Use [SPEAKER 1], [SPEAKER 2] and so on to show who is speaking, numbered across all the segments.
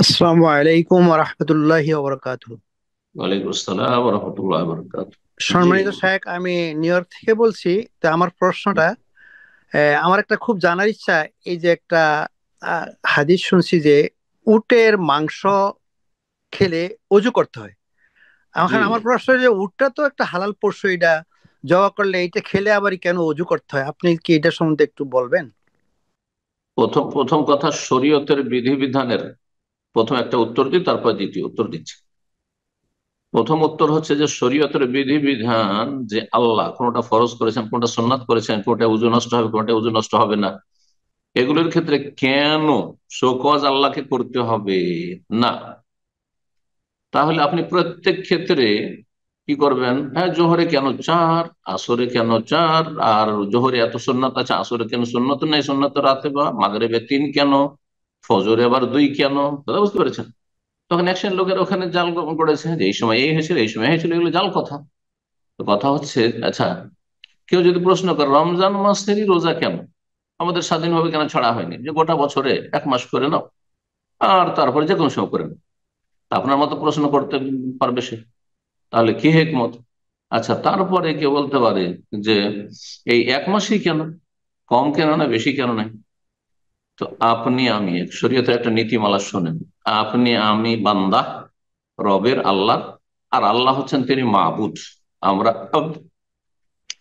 [SPEAKER 1] আসসালামু আলাইকুম ওয়া রাহমাতুল্লাহি ওয়া বারাকাতুহু।
[SPEAKER 2] ওয়ালাইকুম আসসালাম ওয়া রাহমাতুল্লাহি ওয়া বারাকাতুহু। জি।
[SPEAKER 1] সম্মানিত শায়েখ, আমি নিউ ইয়র্ক থেকে বলছি। তো আমার প্রশ্নটা, আমার একটা খুব জানার ইচ্ছা। এই যে একটা আহ, হাদিস শুনছি যে উটের মাংস খেলে অজু করতে হয়।
[SPEAKER 2] জি,
[SPEAKER 1] এখন আমার প্রশ্ন যে উটটা তো একটা হালাল পশু, এটা জবাই করলে এটা খেলে আবার কেন অজু করতে হয়? আপনি কি এটা সম্বন্ধে একটু বলবেন?
[SPEAKER 2] প্রথম প্রথম কথা, শরীয়তের বিধিবিধানের প্রথম একটা উত্তর দিই, তারপর দ্বিতীয় উত্তর দিচ্ছি। প্রথম উত্তর হচ্ছে যে শরীয়তের বিধিবিধান, যে আল্লাহ কোনটা ফরজ করেছেন, কোনটা সুন্নাত করেছেন, কোনটা উজু নষ্ট হবে, কোনটা উজু নষ্ট হবে না, এগুলোর ক্ষেত্রে কেন শোকজ আল্লাহকে করতে হবে না। তাহলে আপনি প্রত্যেক ক্ষেত্রে কি করবেন? হ্যাঁ, জোহরে কেন চার, আসরে কেন চার, আর জোহরে এত সুন্নাত আছে, আসরে কেন সুন্নত নেই, সুন্নত রাতে বা মাগরিবে তিন কেন, ফজরে আবার দুই কেন? দাদা, বুঝতে পেরেছেন? তখন এক শ্রেণীর লোকের ওখানে জাল করেছে যে এই সময় এই হয়েছিল, এই সময় হয়েছিল, এগুলো জাল কথা। তো কথা হচ্ছে, আচ্ছা, কেউ যদি প্রশ্ন করে রমজান মাসেরই রোজা কেন আমাদের স্বাধীনভাবে কেন ছাড়া হয়নি, যে গোটা বছরে এক মাস করে নাও আর তারপরে যে কোনো সময় করে নাও? তা আপনার মতো প্রশ্ন করতে পারবে সে, তাহলে কি হেকমত? আচ্ছা, তারপরে কেউ বলতে পারে যে এই এক মাসই কেন, কম কেন না, বেশি কেন নাই? তো আপনি আমি শরীয়তের একটা নীতিমালা শোনেন। আপনি আমি বান্দা রবের, আল্লাহ। আর আল্লাহ হচ্ছেন তিনি মাবুদ, আমরা আব্দ,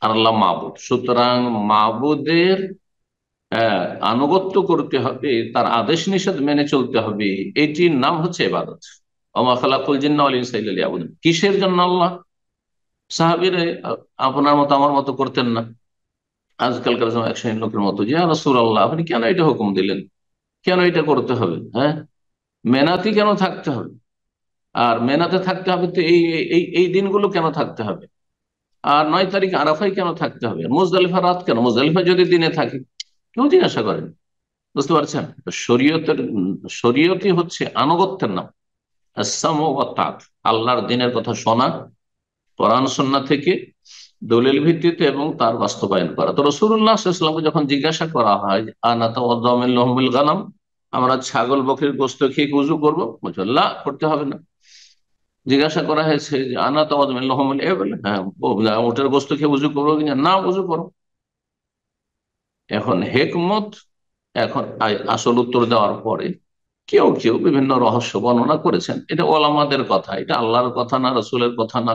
[SPEAKER 2] আর আল্লাহ মাবুদ। সুতরাং মাবুদের আনুগত্য করতে হবে, তার আদেশ নিষেধ মেনে চলতে হবে। এটির নাম হচ্ছে ইবাদত। ওমা খালাকুল জিন্না ওয়াল ইনসা ইল্লা লিয়াবুদুন। কিসের জন্য আল্লাহ? সাহাবীরা আপনার মতো আমার মতো করতেন না। আজকালকার সময় এক শ্রেণীর লোকের মতো, যে রাসূলুল্লাহ আপনি কেন এটা হুকুম দিলেন, কেন এটা করতে হবে? হ্যাঁ, মেনাতি কেন থাকতে হবে? আর মেনাতে থাকতে হবে তো এই এই এই দিনগুলো কেন থাকতে হবে? আর 9 তারিখ আরাফায় কেন থাকতে হবে? মুজদালিফা রাত কেন? মুজদালিফা যদি দিনে থাকে, কেউ জিজ্ঞাসা করেন। বুঝতে পারছেন? তো শরীয়তই হচ্ছে আনুগত্যের নাম। আস-সামউ ওয়াত তাআত। আল্লাহর দ্বীনের কথা শোনা, কোরআন সুন্নাহ থেকে দলিল ভিত্তিতে, এবং তার বাস্তবায়ন করা। তো রাসূলুল্লাহ সাল্লাল্লাহু আলাইহি ওয়াসাল্লামকে যখন জিজ্ঞাসা করা হয় আনা তাওয়াদ্দাউ মিন লাহমিল গানাম, আমরা ছাগল বকরির গোশত খেয়ে কি ওযু করবো? বলছে লা, করতে হবে না। জিজ্ঞাসা করা হয়েছে যে আনা তাওয়াদ্দাউ মিন লাহমিল ইবল, হ্যাঁ, উটের গোশত খেয়ে ওযু করবো কিনা? না, ওযু করো। এখন হেকমত, এখন আসল উত্তর দেওয়ার পরে কেউ কেউ বিভিন্ন রহস্য বর্ণনা করেছেন। এটা ওলামাদের কথা, এটা আল্লাহর কথা না, রসুলের কথা না।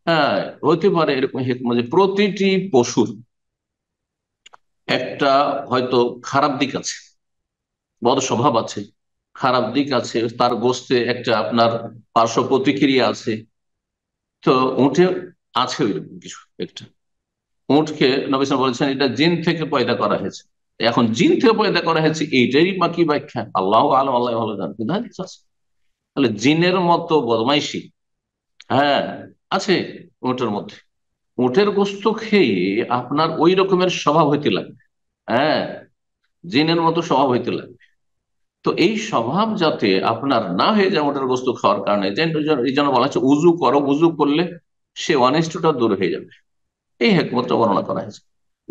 [SPEAKER 2] হ্যাঁ, হতে পারে এরকম হিকমত যে প্রতিটি পশুর একটা হয়তো খারাপ দিক আছে, বদ স্বভাব আছে, খারাপ দিক আছে, তার গোশতে একটা আপনার পার্শ্ব প্রতিক্রিয়া আছে। তো উঠে আছে ওইরকম কিছু একটা। উটকে নবী সাল্লাল্লাহু আলাইহি ওয়াসাল্লাম বলেছেন এটা জিন থেকে পয়দা করা হয়েছে। এখন জিন থেকে পয়দা করা হয়েছে, এইটারই বাকি ব্যাখ্যা আল্লাহ আলম, আল্লাহ ভালো জানেন, কিন্তু হাদিস আছে। তাহলে জিনের মতো বদমাইশি, হ্যাঁ, আছে উটের মধ্যে। উটের গোস্ত খেয়ে আপনার ওই রকমের স্বভাব হইতে লাগবে। হ্যাঁ, জিনের মতো স্বভাব হইতে লাগবে। তো এই স্বভাব যাতে আপনার না হয়ে যায় উটের গোস্ত খাওয়ার কারণে, এই জন্য বলা হচ্ছে উজু করো, উজু করলে সে অনিষ্টটা দূর হয়ে যাবে। এই হেকমতটা বর্ণনা করা হয়েছে।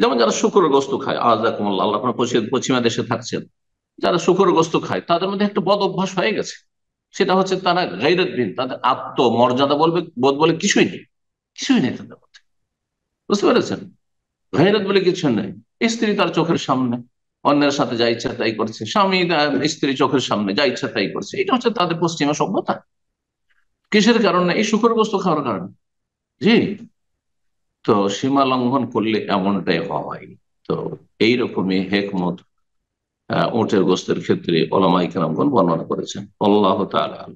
[SPEAKER 2] যেমন যারা শুকরের গোস্ত খায়, আযাকুমুল্লাহ, আল্লাহ, আপনার পশ্চিমা দেশে থাকছেন, যারা শুকরের গোস্ত খায় তাদের মধ্যে একটা বদ অভ্যাস হয়ে গেছে। সেটা হচ্ছে তারা গায়রতবিহীন, তাদের আত্মমর্যাদা বলবে, বোধ বলে কিছুই নেই, কিছুই নেই তাদের মধ্যে। বুঝতে পেরেছেন? গায়রত বলে কিছু নেই। স্ত্রী তার চোখের সামনে অন্যের সাথে যা ইচ্ছা তাই করছে, স্বামী স্ত্রী চোখের সামনে যা ইচ্ছা তাই করছে। এটা হচ্ছে তাদের পশ্চিমা সভ্যতা। কিসের কারণে? এই শুকরের গোস্ত খাওয়ার কারণে। জি। তো সীমা লঙ্ঘন করলে এমনটাই হয়। তো এইরকমই হেকমত উটের গোস্তের ক্ষেত্রে ওলামায়ে কেরামগণ বর্ণনা করেছেন। আল্লাহ তাআলা আলাম।